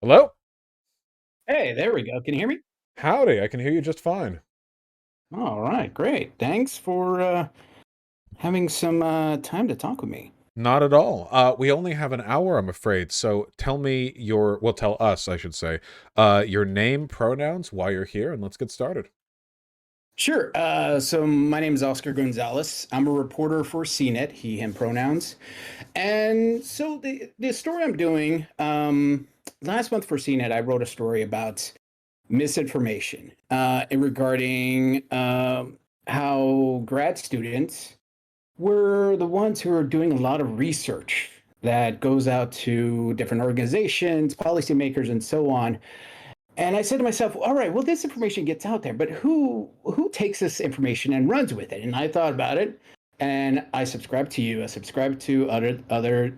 Hello? Hey, there we go. Can you hear me? Howdy, I can hear you just fine. All right, great. Thanks for having some time to talk with me. Not at all. We only have an hour, I'm afraid. So tell me well, tell us, I should say, your name, pronouns, why you're here, and let's get started. Sure. So my name is Oscar Gonzalez. I'm a reporter for CNET, he, him pronouns. And so the story I'm doing, last month for CNET, I wrote a story about misinformation regarding how grad students we're the ones who are doing a lot of research that goes out to different organizations, policymakers, and so on. And I said to myself, all right, well, this information gets out there, but who takes this information and runs with it? And I thought about it, and I subscribed to you. I subscribed to other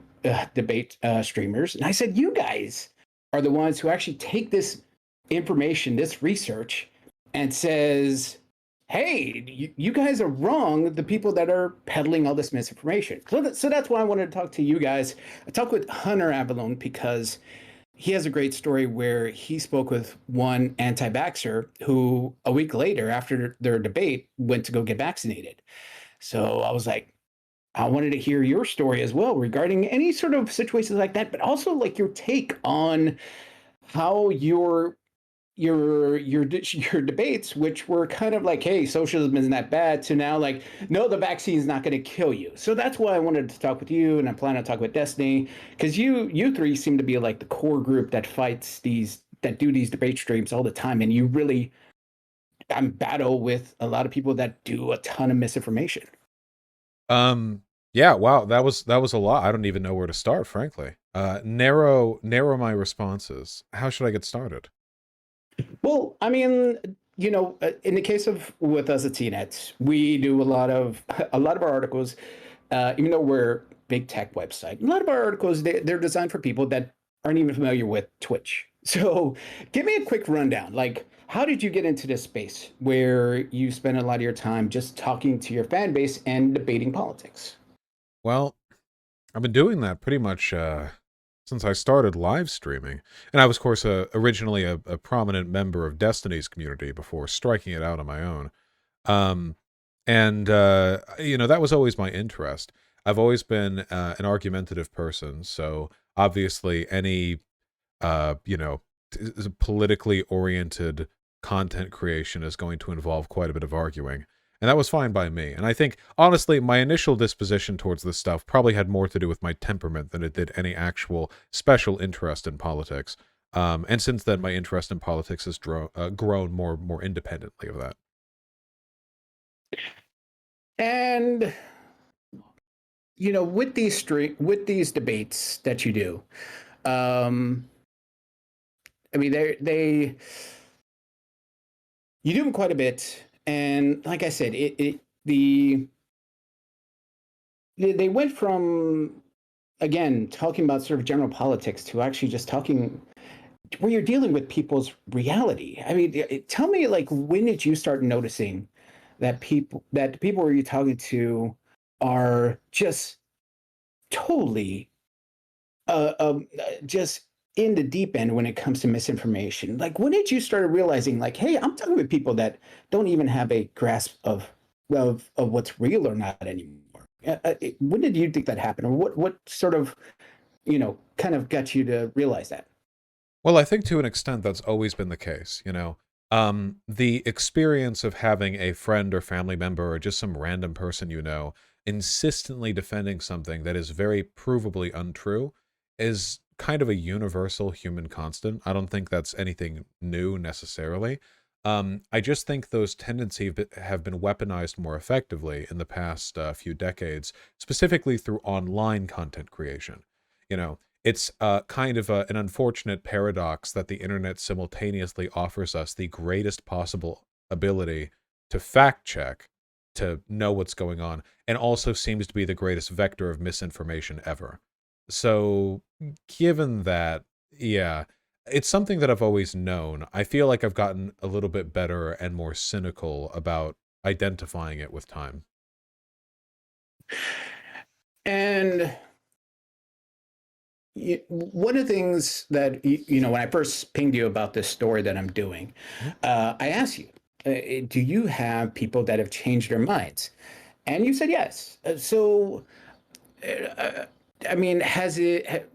debate streamers, and I said, you guys are the ones who actually take this information, this research, and says, hey, you guys are wrong, the people that are peddling all this misinformation. So that's why I wanted to talk to you guys. I talked with Hunter Avalone because he has a great story where he spoke with one anti-vaxxer who a week later, after their debate, went to go get vaccinated. So I was like, I wanted to hear your story as well regarding any sort of situations like that, but also like your take on how your debates, which were kind of like, hey, socialism isn't that bad, to now like, no, the vaccine is not going to kill you. So that's why I wanted to talk with you, and I plan on talking with Destiny, because you three seem to be like the core group that fights these that do these debate streams all the time, and you really battle with a lot of people that do a ton of misinformation. Um, yeah, wow, that was a lot. I don't even know where to start, frankly. Narrow my responses. How should I get started? Well, I mean, in the case of with us at CNET, we do a lot of our articles, even though we're a big tech website, a lot of our articles they're designed for people that aren't even familiar with Twitch. So, give me a quick rundown. Like, how did you get into this space where you spend a lot of your time just talking to your fan base and debating politics? Well, I've been doing that pretty much since I started live streaming. And I was, of course, originally a prominent member of Destiny's community before striking it out on my own. Um, and that was always my interest. I've always been an argumentative person, so obviously any politically oriented content creation is going to involve quite a bit of arguing. And that was fine by me. And I think, honestly, my initial disposition towards this stuff probably had more to do with my temperament than it did any actual special interest in politics. And since then, my interest in politics has grown more independently of that. And with these debates that you do, um, I mean, they you do them quite a bit, and like I said, they went from again talking about sort of general politics to actually just talking where you're dealing with people's reality. I mean, tell me, like, when did you start noticing that the people where you're talking to are just totally just in the deep end when it comes to misinformation? Like, when did you start realizing, like, hey, I'm talking with people that don't even have a grasp of what's real or not anymore? When did you think that happened, or what sort of kind of got you to realize that? Well, I think to an extent that's always been the case, the experience of having a friend or family member or just some random person insistently defending something that is very provably untrue is kind of a universal human constant. I don't think that's anything new necessarily. I just think those tendencies have been weaponized more effectively in the past few decades, specifically through online content creation. It's kind of an unfortunate paradox that the internet simultaneously offers us the greatest possible ability to fact check, to know what's going on, and also seems to be the greatest vector of misinformation ever. So, given that, yeah, it's something that I've always known. I feel like I've gotten a little bit better and more cynical about identifying it with time. And one of the things that, when I first pinged you about this story that I'm doing, Mhm. I asked you, do you have people that have changed their minds? And you said yes. Uh, I mean,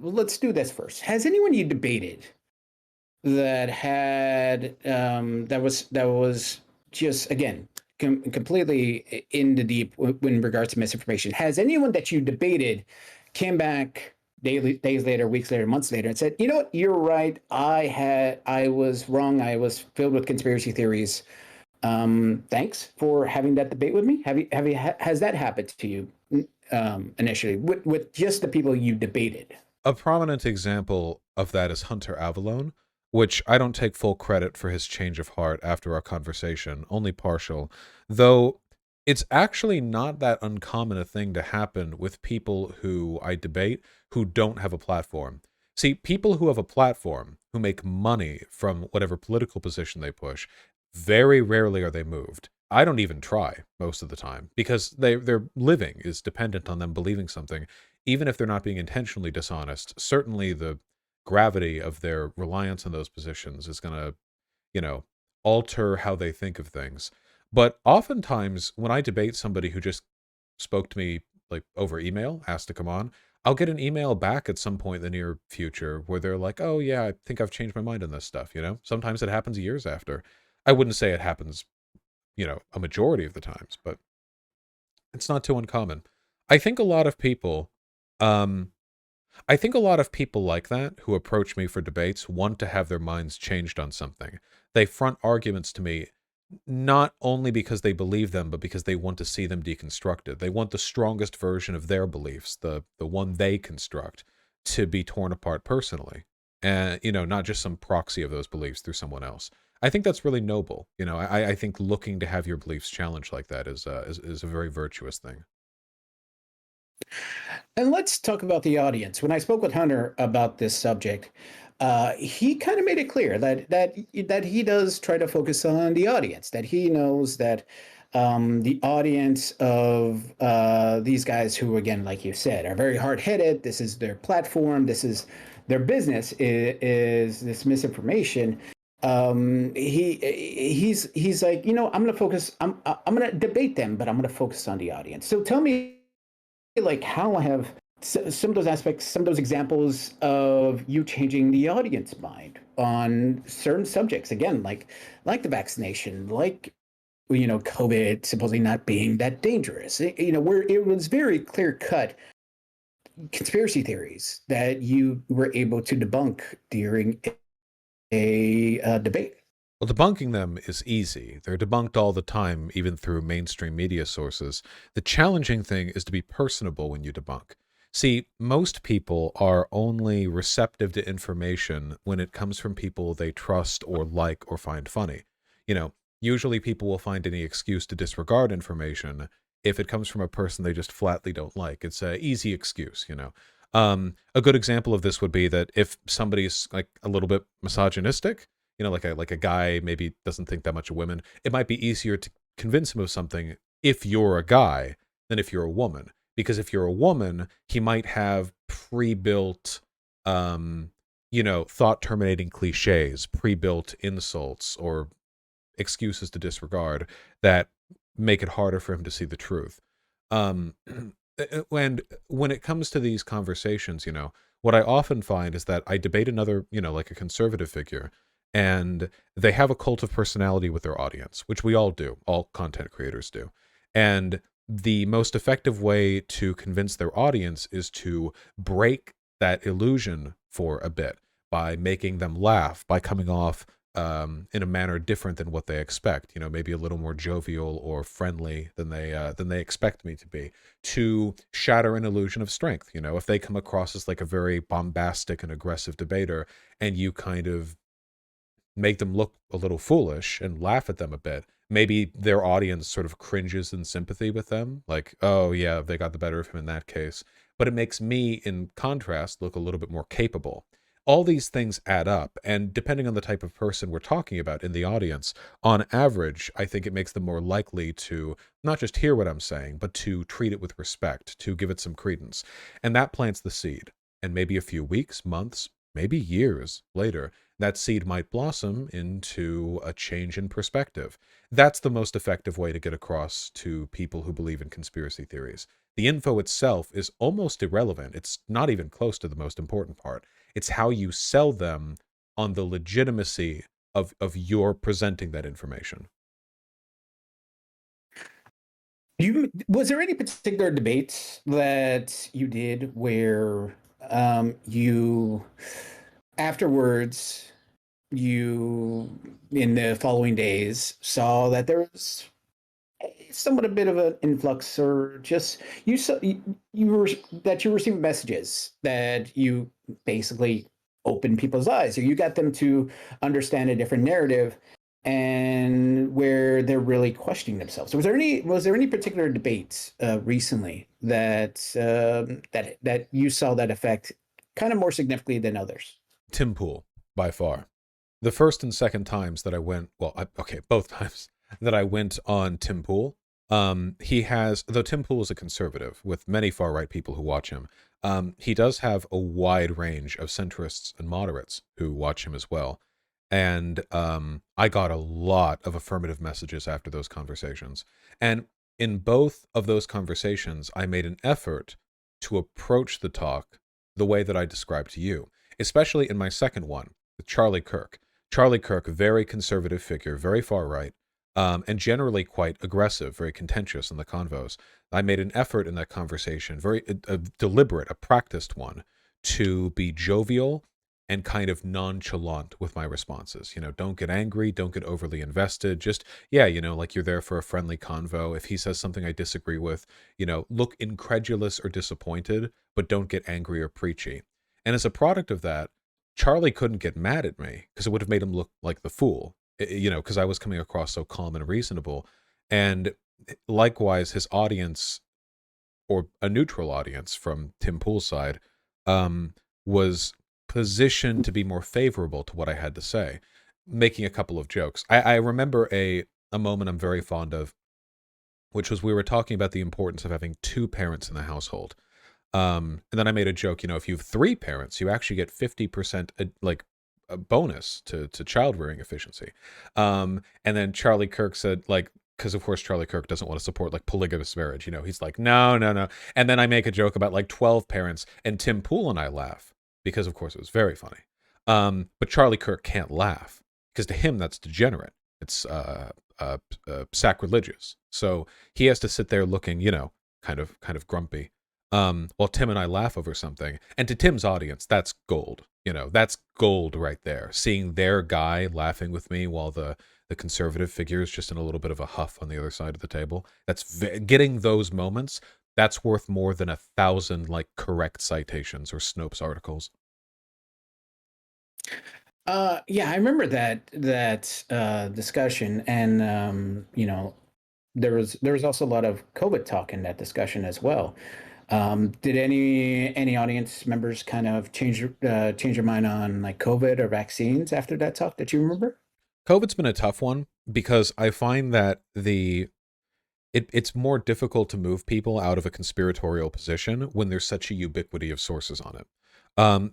let's do this first. Has anyone you debated that was just, again, completely in the deep in regards to misinformation? Has anyone that you debated came back days later, weeks later, months later, and said, "You know what? You're right. I was wrong. I was filled with conspiracy theories. Thanks for having that debate with me." Has that happened to you initially with just the people you debated? A prominent example of that is Hunter Avalone, which I don't take full credit for his change of heart after our conversation, only partial, though it's actually not that uncommon a thing to happen with people who I debate who don't have a platform. See, people who have a platform, who make money from whatever political position they push, very rarely are they moved. I don't even try most of the time because their living is dependent on them believing something, even if they're not being intentionally dishonest. Certainly the gravity of their reliance on those positions is going to, you know, alter how they think of things. But oftentimes when I debate somebody who just spoke to me like over email, asked to come on, I'll get an email back at some point in the near future where they're like, "Oh yeah, I think I've changed my mind on this stuff," you know? Sometimes it happens years after. I wouldn't say it happens, a majority of the times, but it's not too uncommon. I think a lot of people um I think a lot of people like that who approach me for debates want to have their minds changed on something. They front arguments to me not only because they believe them, but because they want to see them deconstructed. They want the strongest version of their beliefs, the one they construct, to be torn apart personally. And, not just some proxy of those beliefs through someone else. I think that's really noble. I think looking to have your beliefs challenged like that is a very virtuous thing. And let's talk about the audience. When I spoke with Hunter about this subject, he kind of made it clear that he does try to focus on the audience. That he knows that the audience of these guys, who, again, like you said, are very hard headed. This is their platform. This is their business. Is this misinformation? He's like, I'm going to focus. I'm going to debate them, but I'm going to focus on the audience. So tell me, like, how have some of those aspects, some of those examples of you changing the audience mind on certain subjects, again, like the vaccination, like, COVID supposedly not being that dangerous, where it was very clear cut conspiracy theories that you were able to debunk during a debate. Well, debunking them is easy. They're debunked all the time, even through mainstream media sources. The challenging thing is to be personable when you debunk. See, most people are only receptive to information when it comes from people they trust or like or find funny. Usually people will find any excuse to disregard information if it comes from a person they just flatly don't like. It's a easy excuse. A good example of this would be that if somebody's like a little bit misogynistic, like a guy maybe doesn't think that much of women, it might be easier to convince him of something if you're a guy than if you're a woman. Because if you're a woman, he might have pre-built, thought terminating cliches, pre-built insults or excuses to disregard that make it harder for him to see the truth. Um, and when it comes to these conversations, what I often find is that I debate another, like a conservative figure, and they have a cult of personality with their audience, which we all do, all content creators do. And the most effective way to convince their audience is to break that illusion for a bit by making them laugh, by coming off in a manner different than what they expect. Maybe a little more jovial or friendly than they expect me to be, to shatter an illusion of strength. If they come across as like a very bombastic and aggressive debater, and you kind of make them look a little foolish and laugh at them a bit, maybe their audience sort of cringes in sympathy with them, like, oh yeah, they got the better of him in that case. But it makes me, in contrast, look a little bit more capable. All these things add up, and depending on the type of person we're talking about in the audience, on average, I think it makes them more likely to not just hear what I'm saying, but to treat it with respect, to give it some credence. And that plants the seed. And maybe a few weeks, months, maybe years later, that seed might blossom into a change in perspective. That's the most effective way to get across to people who believe in conspiracy theories. The info itself is almost irrelevant. It's not even close to the most important part. It's how you sell them on the legitimacy of your presenting that information. You was there any particular debates that you did where you afterwards you in the following days saw that there was somewhat a bit of an influx or just you saw you were that you were receiving messages that you basically opened people's eyes or you got them to understand a different narrative and where they're really questioning themselves. So was there any particular debates recently that that you saw that effect kind of more significantly than others? Tim Pool, by far. The first and second times that I went, okay, both times that I went on Tim Pool, he has, though Tim Pool is a conservative with many far right people who watch him, he does have a wide range of centrists and moderates who watch him as well. And I got a lot of affirmative messages after those conversations. And in both of those conversations, I made an effort to approach the talk the way that I described to you, especially in my second one with Charlie Kirk. Charlie Kirk, very conservative figure, very far right, and generally quite aggressive, very contentious in the convos. I made an effort in that conversation, very deliberate, a practiced one, to be jovial and kind of nonchalant with my responses. Don't get angry, don't get overly invested. Just, yeah, like you're there for a friendly convo. If he says something I disagree with, look incredulous or disappointed, but don't get angry or preachy. And as a product of that, Charlie couldn't get mad at me because it would have made him look like the fool, because I was coming across so calm and reasonable. And likewise, his audience, or a neutral audience from Tim Pool's side, was positioned to be more favorable to what I had to say, making a couple of jokes. I remember a moment I'm very fond of, which was we were talking about the importance of having two parents in the household. And then I made a joke, if you have three parents, you actually get 50% like a bonus to child rearing efficiency. And then Charlie Kirk said, like, because of course Charlie Kirk doesn't want to support like polygamous marriage, he's like, no, no, no. And then I make a joke about like 12 parents, and Tim Pool and I laugh because of course it was very funny. But Charlie Kirk can't laugh because to him that's degenerate. It's sacrilegious. So he has to sit there looking, kind of grumpy, while Tim and I laugh over something. And to Tim's audience, that's gold. That's gold right there. Seeing their guy laughing with me while the conservative figure is just in a little bit of a huff on the other side of the table. Getting those moments. That's worth more than 1,000 like correct citations or Snopes articles. Yeah, I remember that discussion, and there was also a lot of COVID talk in that discussion as well. Did any audience members kind of change your mind on like COVID or vaccines after that talk that you remember? COVID's been a tough one because I find that it's more difficult to move people out of a conspiratorial position when there's such a ubiquity of sources on it.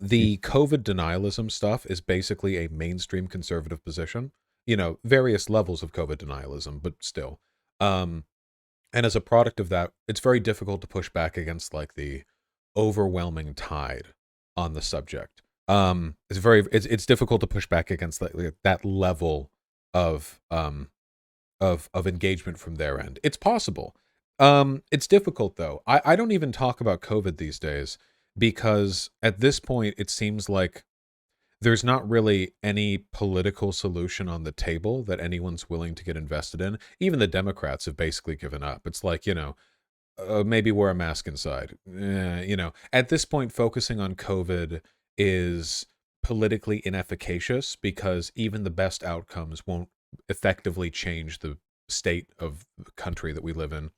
The COVID denialism stuff is basically a mainstream conservative position. Various levels of COVID denialism, but still. Um, and as a product of that, it's very difficult to push back against like the overwhelming tide on the subject. It's difficult to push back against that level of of engagement from their end. It's possible. It's difficult though. I don't even talk about COVID these days because at this point it seems like there's not really any political solution on the table that anyone's willing to get invested in. Even the Democrats have basically given up. It's like, maybe wear a mask inside. At this point, focusing on COVID is politically inefficacious because even the best outcomes won't effectively change the state of the country that we live in.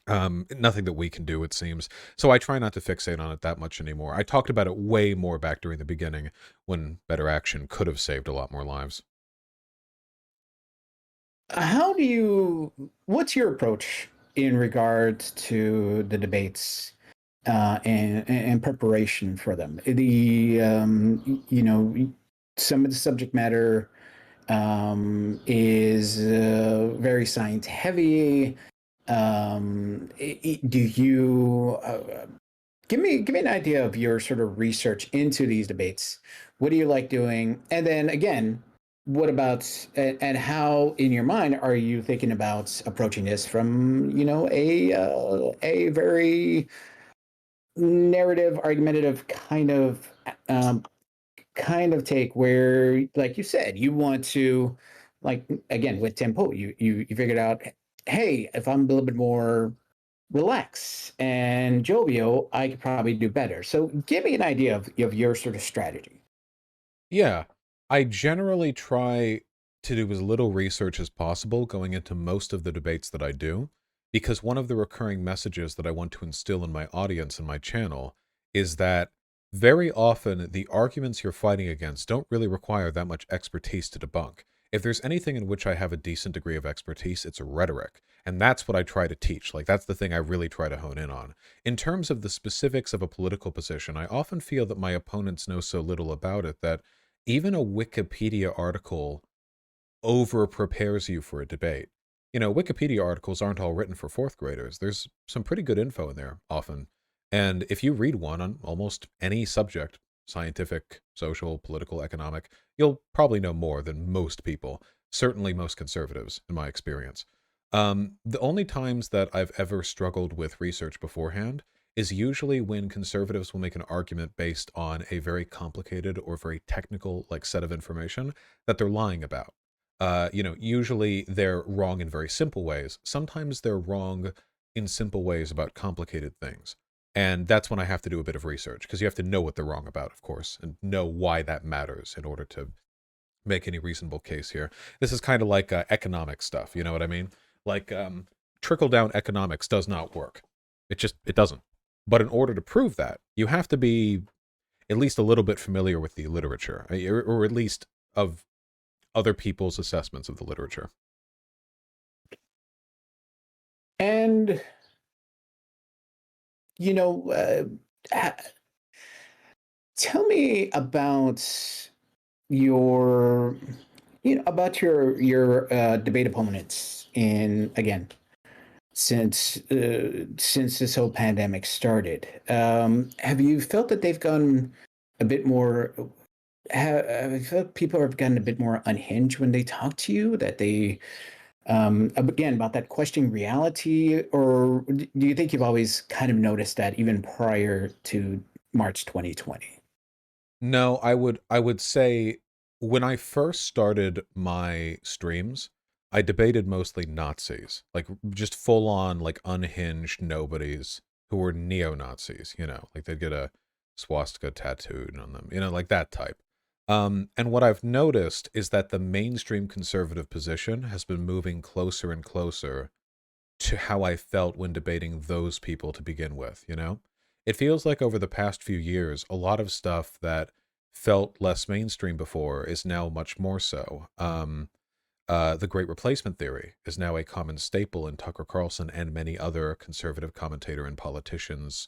Nothing that we can do, it seems. So I try not to fixate on it that much anymore. I talked about it way more back during the beginning when better action could have saved a lot more lives. How do you, what's your approach in regards to the debates and preparation for them? Some of the subject matter is very science heavy. Do you give me an idea of your sort of research into these debates? What do you like doing? And then again, what about and how in your mind are you thinking about approaching this from a very narrative argumentative um, kind of take where, like you said, you want to, like, again with tempo, you figured out, hey, if I'm a little bit more relaxed and jovial, I could probably do better. So give me an idea of your sort of strategy. Yeah, I generally try to do as little research as possible going into most of the debates that I do, because one of the recurring messages that I want to instill in my audience and my channel is that very often the arguments you're fighting against don't really require that much expertise to debunk. If there's anything in which I have a decent degree of expertise, it's rhetoric. And that's what I try to teach. Like, that's the thing I really try to hone in on. In terms of the specifics of a political position, I often feel that my opponents know so little about it that even a Wikipedia article over prepares you for a debate. You know, Wikipedia articles aren't all written for fourth graders. There's some pretty good info in there often. And if you read one on almost any subject, scientific, social, political, economic, you'll probably know more than most people, certainly most conservatives, in my experience. The only times that I've ever struggled with research beforehand is usually when conservatives will make an argument based on a very complicated or very technical like set of information that they're lying about. Usually they're wrong in very simple ways. Sometimes they're wrong in simple ways about complicated things. And that's when I have to do a bit of research because you have to know what they're wrong about, of course, and know why that matters in order to make any reasonable case here. This is kind of like economic stuff, you know what I mean? Like trickle down economics does not work. It doesn't. But in order to prove that, you have to be at least a little bit familiar with the literature, or at least of other people's assessments of the literature. And you know, tell me about your your debate opponents in, again, since this whole pandemic started. Have you felt that they've gone a bit more? Have you felt people have gotten a bit more unhinged when they talk to you? That they, again, about that questioning reality, or do you think you've always kind of noticed that even prior to March 2020? No, I would say when I first started my streams, I debated mostly Nazis, like just full on like unhinged nobodies who were neo-Nazis, like they'd get a swastika tattooed on them, like that type. And what I've noticed is that the mainstream conservative position has been moving closer and closer to how I felt when debating those people to begin with. It feels like over the past few years, a lot of stuff that felt less mainstream before is now much more so. The Great Replacement Theory is now a common staple in Tucker Carlson and many other conservative commentator and politicians'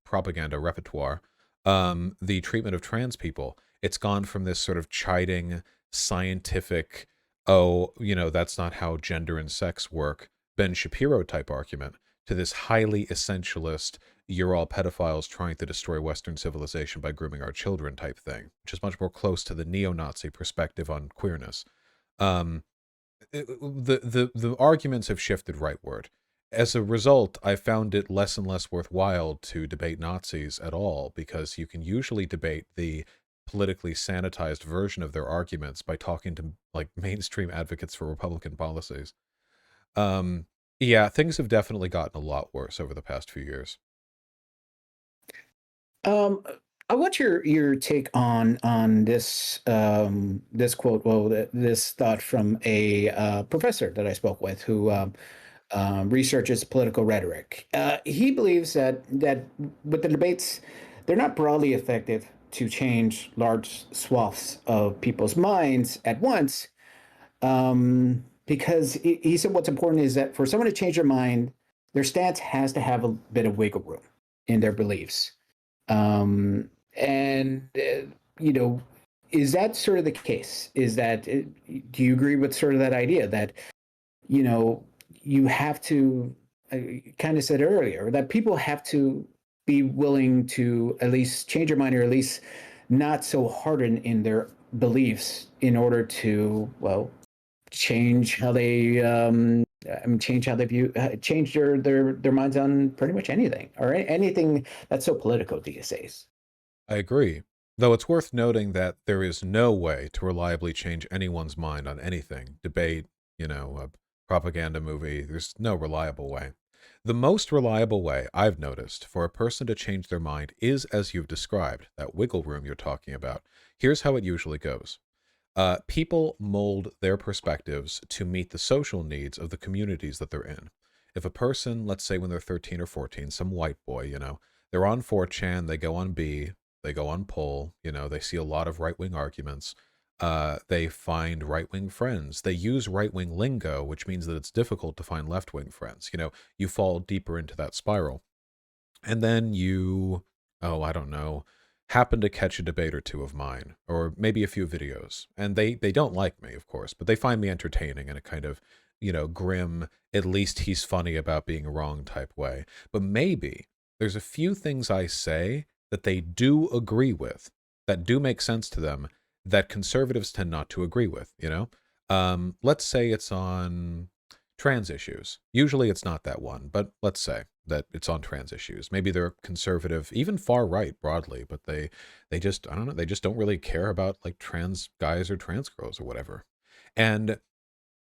propaganda repertoire. The treatment of trans people, it's gone from this sort of chiding, scientific, oh, that's not how gender and sex work, Ben Shapiro type argument, to this highly essentialist, you're all pedophiles trying to destroy Western civilization by grooming our children type thing, which is much more close to the neo Nazi perspective on queerness. Um, the arguments have shifted rightward. As a result, I found it less and less worthwhile to debate Nazis at all because you can usually debate the politically sanitized version of their arguments by talking to like mainstream advocates for Republican policies. Um, yeah, things have definitely gotten a lot worse over the past few years. Um, I want your take on this this quote. Well, this thought from a professor that I spoke with, who researches political rhetoric. He believes that with the debates, they're not broadly effective to change large swaths of people's minds at once, because he said what's important is that for someone to change their mind, their stance has to have a bit of wiggle room in their beliefs. And you know, is that sort of the case? Is that do you agree with sort of that idea that you know you have to kind of said earlier that people have to be willing to at least change their mind or at least not so hardened in their beliefs in order to well change how they change how they view change their minds on pretty much anything or anything that's so political these days. I agree. Though it's worth noting that there is no way to reliably change anyone's mind on anything. Debate, a propaganda movie, there's no reliable way. The most reliable way I've noticed for a person to change their mind is as you've described, that wiggle room you're talking about. Here's how it usually goes. People mold their perspectives to meet the social needs of the communities that they're in. If a person, let's say when they're 13 or 14, some white boy, they're on 4chan, they go on B, they go on Poll, they see a lot of right wing arguments. They find right wing friends. They use right wing lingo, which means that it's difficult to find left wing friends. You fall deeper into that spiral. And then you, oh, I don't know, happen to catch a debate or two of mine, or maybe a few videos. And they don't like me, of course, but they find me entertaining in a kind of, grim, at least he's funny about being wrong type way. But maybe there's a few things I say that they do agree with, that do make sense to them, that conservatives tend not to agree with. Let's say it's on trans issues. Usually it's not that one, but let's say that it's on trans issues. Maybe they're conservative, even far right broadly, but they just I don't know, they just don't really care about like trans guys or trans girls or whatever. And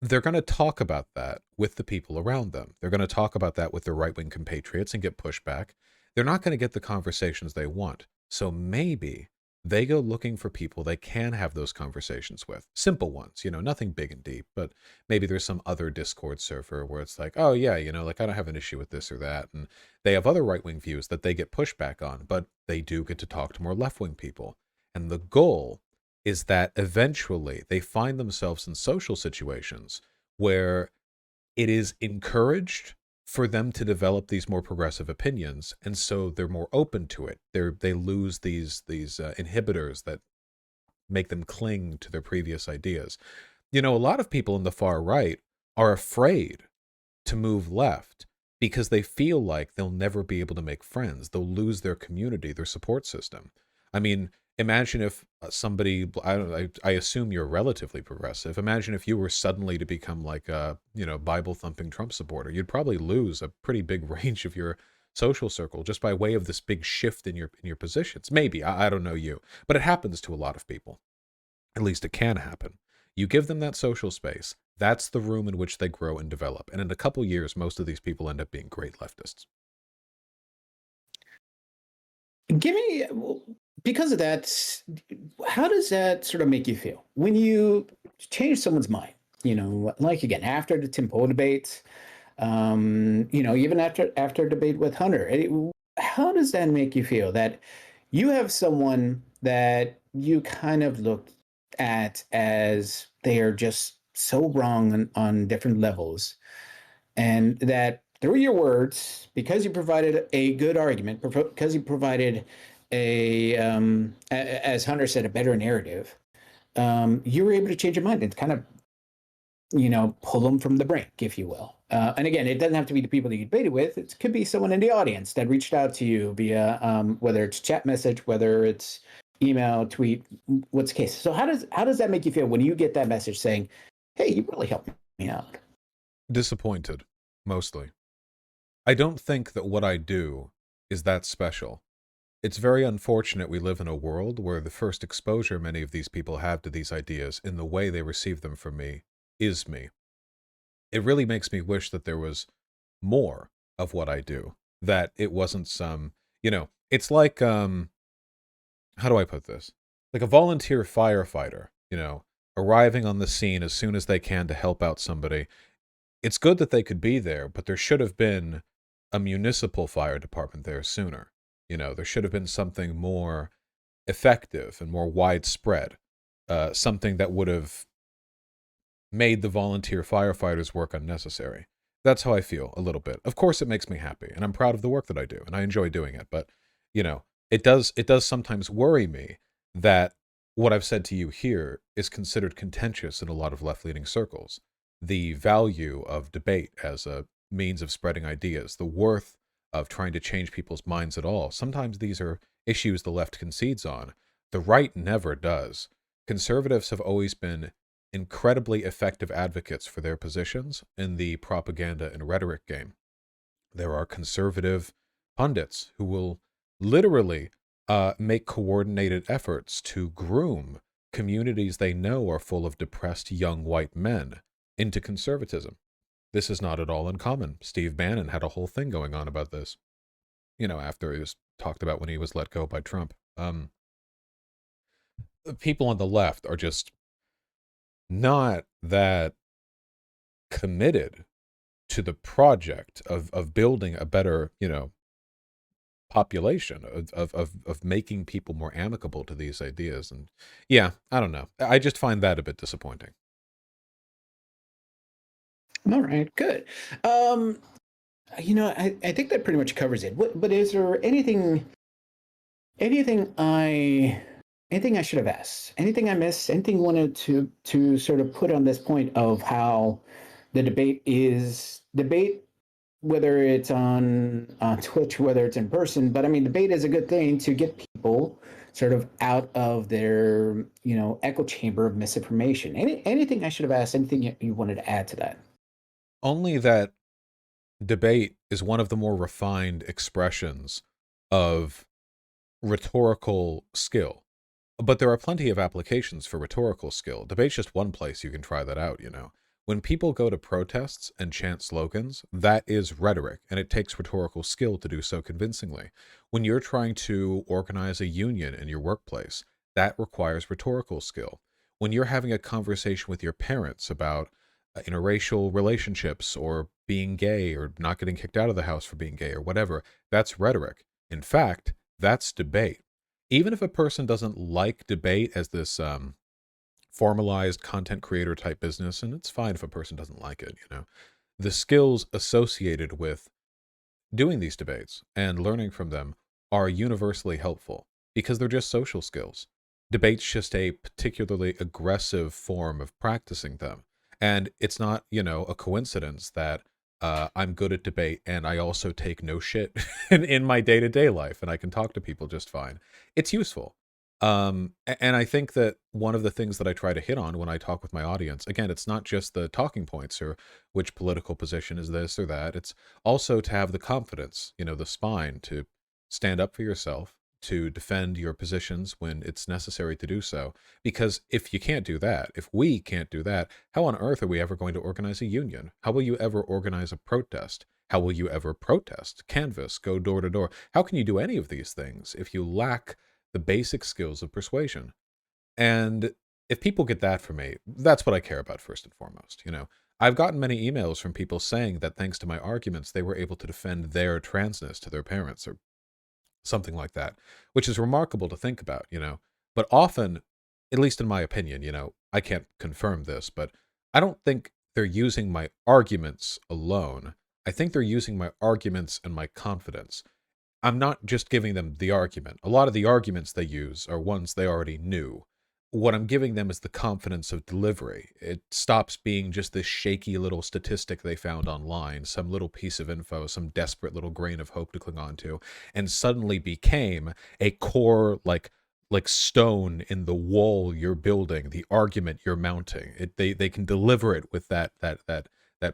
they're going to talk about that with the people around them. They're going to talk about that with their right-wing compatriots and get pushback. They're not going to get the conversations they want. So maybe they go looking for people they can have those conversations with. Simple ones, nothing big and deep, but maybe there's some other Discord server where it's like, oh yeah, like I don't have an issue with this or that. And they have other right-wing views that they get pushback on, but they do get to talk to more left-wing people. And the goal is that eventually they find themselves in social situations where it is encouraged for them to develop these more progressive opinions, and so they're more open to it. They lose these inhibitors that make them cling to their previous ideas. A lot of people in the far right are afraid to move left because they feel like they'll never be able to make friends. They'll lose their community, their support system. I mean, imagine if somebody, I don't know, I assume you're relatively progressive. Imagine if you were suddenly to become like a, Bible thumping Trump supporter. You'd probably lose a pretty big range of your social circle just by way of this big shift in your positions. Maybe, I don't know you, but it happens to a lot of people. At least it can happen. You give them that social space. That's the room in which they grow and develop. And in a couple years, most of these people end up being great leftists. Give me because of that. How does that sort of make you feel when you change someone's mind? Like again after the Tim Pool debate, even after debate with Hunter. How does that make you feel that you have someone that you kind of looked at as they are just so wrong on different levels, and that through your words, because you provided a good argument, because you provided as Hunter said, a better narrative, you were able to change your mind and kind of, pull them from the brink, if you will. And again, it doesn't have to be the people that you debated with. It could be someone in the audience that reached out to you via whether it's chat message, whether it's email, tweet, what's the case. So how does that make you feel when you get that message saying, "Hey, you really helped me out"? Disappointed, mostly. I don't think that what I do is that special. It's very unfortunate we live in a world where the first exposure many of these people have to these ideas in the way they receive them from me is me. It really makes me wish that there was more of what I do, that it wasn't some, it's like, how do I put this? Like a volunteer firefighter, arriving on the scene as soon as they can to help out somebody. it's good that they could be there, but there should have been a municipal fire department there sooner. There should have been something more effective and more widespread, something that would have made the volunteer firefighters' work unnecessary. That's how I feel a little bit. Of course, it makes me happy, and I'm proud of the work that I do, and I enjoy doing it. But it does sometimes worry me that what I've said to you here is considered contentious in a lot of left-leaning circles. The value of debate as a means of spreading ideas, the worth of trying to change people's minds at all. Sometimes these are issues the left concedes on. The right never does. Conservatives have always been incredibly effective advocates for their positions in the propaganda and rhetoric game. There are conservative pundits who will literally make coordinated efforts to groom communities they know are full of depressed young white men into conservatism. This is not at all uncommon. Steve Bannon had a whole thing going on about this, after he was talked about when he was let go by Trump. People on the left are just not that committed to the project of building a better, population of making people more amicable to these ideas. And yeah, I don't know. I just find that a bit disappointing. All right, good. Um, I think that pretty much covers it. But is there anything I anything I should have asked? Anything I missed? Anything you wanted to sort of put on this point of how the debate, whether it's on Twitch, whether it's in person, but I mean, debate is a good thing to get people sort of out of their echo chamber of misinformation. Anything I should have asked? Anything you wanted to add to that? Only that debate is one of the more refined expressions of rhetorical skill. But there are plenty of applications for rhetorical skill. Debate's just one place you can try that out. When people go to protests and chant slogans, that is rhetoric, and it takes rhetorical skill to do so convincingly. When you're trying to organize a union in your workplace, that requires rhetorical skill. When you're having a conversation with your parents about interracial relationships or being gay or not getting kicked out of the house for being gay or whatever, that's rhetoric. In fact, that's debate. Even if a person doesn't like debate as this formalized content creator type business, and it's fine if a person doesn't like it. The skills associated with doing these debates and learning from them are universally helpful because they're just social skills. Debate's just a particularly aggressive form of practicing them. And it's not, a coincidence that I'm good at debate and I also take no shit in my day to day life and I can talk to people just fine. It's useful. And I think that one of the things that I try to hit on when I talk with my audience, again, it's not just the talking points or which political position is this or that. It's also to have the confidence, the spine to stand up for yourself, to defend your positions when it's necessary to do so. Because if you can't do that, if we can't do that, how on earth are we ever going to organize a union? How will you ever organize a protest? How will you ever protest, canvass, go door to door? How can you do any of these things if you lack the basic skills of persuasion? And if people get that from me, that's what I care about first and foremost. I've gotten many emails from people saying that thanks to my arguments, they were able to defend their transness to their parents or something like that, which is remarkable to think about. But often, at least in my opinion, I can't confirm this, but I don't think they're using my arguments alone. I think they're using my arguments and my confidence. I'm not just giving them the argument. A lot of the arguments they use are ones they already knew. What I'm giving them is the confidence of delivery. It stops being just this shaky little statistic they found online, some little piece of info, some desperate little grain of hope to cling on to, and suddenly became a core like stone in the wall you're building, the argument you're mounting. They can deliver it with that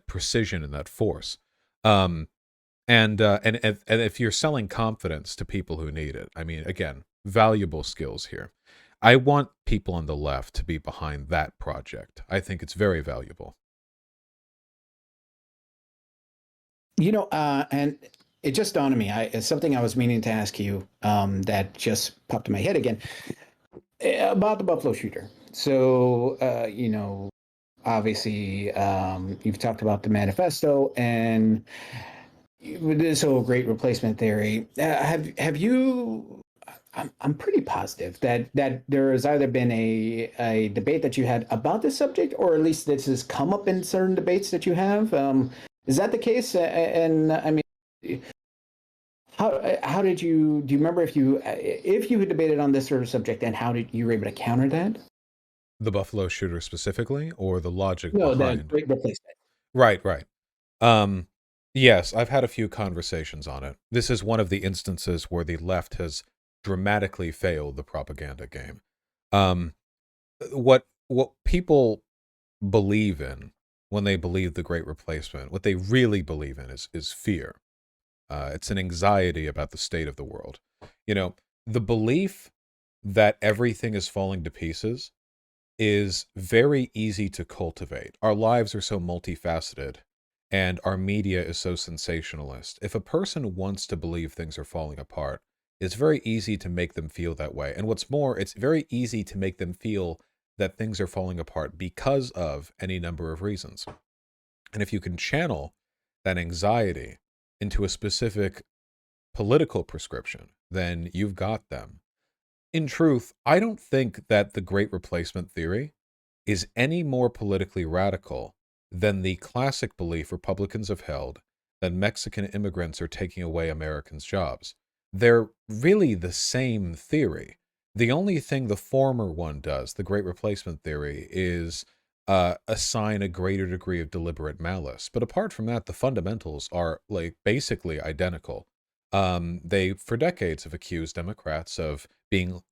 precision and that force. Um, and if you're selling confidence to people who need it, I mean, again, valuable skills here. I want people on the left to be behind that project. I think it's very valuable. And it just dawned on me. It's something I was meaning to ask you that just popped in my head again about the Buffalo shooter. So, obviously, you've talked about the manifesto and with this whole great replacement theory. Have you? I'm pretty positive that there has either been a debate that you had about this subject, or at least this has come up in certain debates that you have. Is that the case? And I mean, how did you do you remember if you had debated on this sort of subject, and how did you were able to counter that? The Buffalo shooter specifically, or the logic No, the behind? great replacement. Right, right. Um, yes, I've had a few conversations on it. This is one of the instances where the left has dramatically failed the propaganda game. Um, what people believe in when they believe the Great Replacement, what they really believe in is fear. It's an anxiety about the state of the world. You know, the belief that everything is falling to pieces is very easy to cultivate. Our lives are so multifaceted and our media is so sensationalist. If a person wants to believe things are falling apart, it's very easy to make them feel that way. And what's more, it's very easy to make them feel that things are falling apart because of any number of reasons. And if you can channel that anxiety into a specific political prescription, then you've got them. In truth, I don't think that the Great Replacement theory is any more politically radical than the classic belief Republicans have held that Mexican immigrants are taking away Americans' jobs. They're really the same theory. The only thing the former one does, the Great Replacement theory, is assign a greater degree of deliberate malice. But apart from that, the fundamentals are like basically identical. They, for decades, have accused Democrats of being,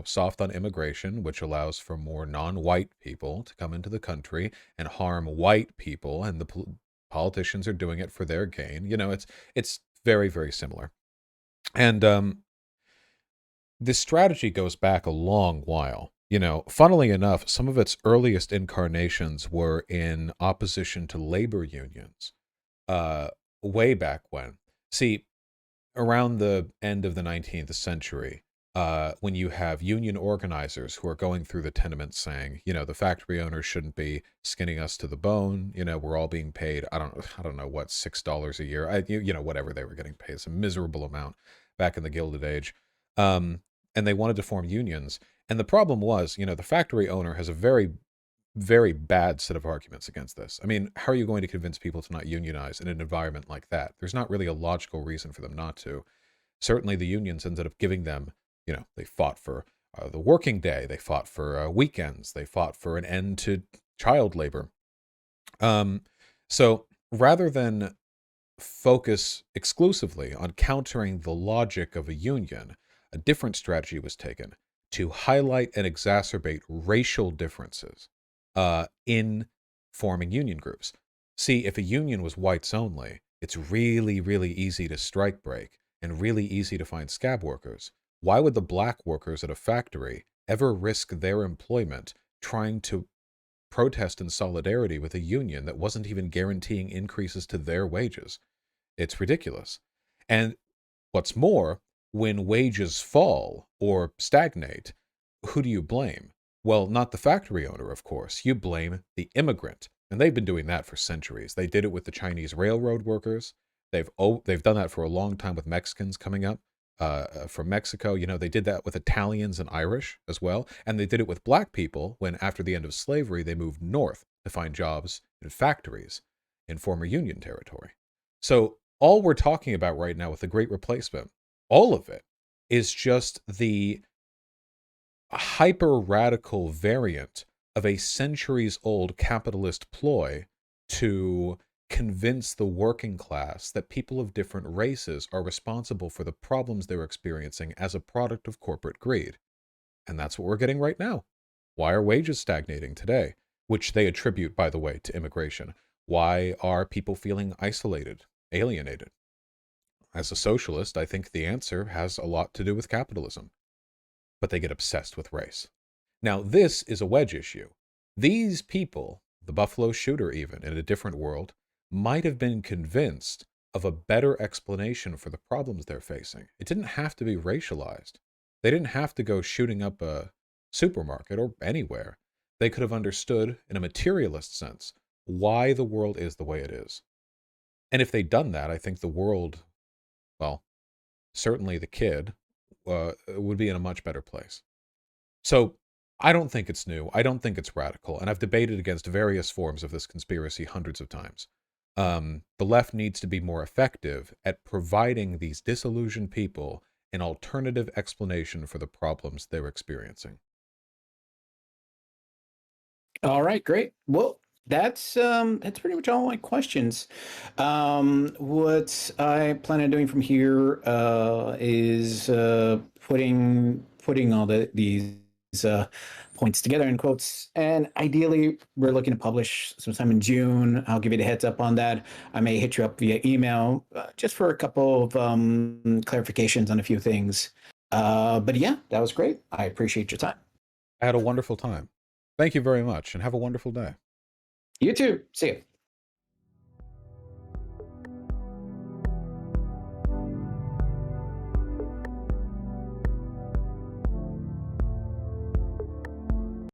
soft on immigration, which allows for more non-white people to come into the country and harm white people, and the politicians are doing it for their gain. It's very, very similar. And this strategy goes back a long while. Funnily enough, some of its earliest incarnations were in opposition to labor unions, uh, way back when. See, around the end of the 19th century, when you have union organizers who are going through the tenements saying, the factory owners shouldn't be skinning us to the bone. We're all being paid. I don't know what, $6 a year. Whatever they were getting paid, some miserable amount back in the Gilded Age. And they wanted to form unions. And the problem was, the factory owner has a very very bad set of arguments against this. I mean, how are you going to convince people to not unionize in an environment like that? There's not really a logical reason for them not to. Certainly, the unions ended up giving them, they fought for the working day, they fought for weekends, they fought for an end to child labor. Um, so rather than focus exclusively on countering the logic of a union, a different strategy was taken to highlight and exacerbate racial differences in forming union groups. See, if a union was whites only, it's really, really easy to strike break and really easy to find scab workers. Why would the black workers at a factory ever risk their employment trying to protest in solidarity with a union that wasn't even guaranteeing increases to their wages? It's ridiculous. And what's more, when wages fall or stagnate, who do you blame? Well, not the factory owner, of course. You blame the immigrant. And they've been doing that for centuries. They did it with the Chinese railroad workers. They've done that for a long time with Mexicans coming up from Mexico. They did that with Italians and Irish as well. And they did it with black people when, after the end of slavery, they moved north to find jobs in factories in former Union territory. So all we're talking about right now with the Great Replacement, all of it, is just the hyper radical variant of a centuries old capitalist ploy to convince the working class that people of different races are responsible for the problems they're experiencing as a product of corporate greed. And that's what we're getting right now. Why are wages stagnating today? Which they attribute, by the way, to immigration. Why are people feeling isolated, alienated? As a socialist, I think the answer has a lot to do with capitalism, but they get obsessed with race. Now, this is a wedge issue. These people, the Buffalo shooter even, in a different world, might have been convinced of a better explanation for the problems they're facing. It didn't have to be racialized. They didn't have to go shooting up a supermarket or anywhere. they could have understood in a materialist sense why the world is the way it is. And if they'd done that, I think the world, well, certainly the kid, would be in a much better place. So I don't think it's new. I don't think it's radical. And I've debated against various forms of this conspiracy hundreds of times. The left needs to be more effective at providing these disillusioned people an alternative explanation for the problems they're experiencing. All right, great. Well, that's pretty much all my questions. What I plan on doing from here is putting all these points together in quotes, and ideally, we're looking to publish sometime in June. I'll give you the heads up on that. I may hit you up via email just for a couple of clarifications on a few things. But yeah, that was great. I appreciate your time. I had a wonderful time. Thank you very much, and have a wonderful day. You too. See you.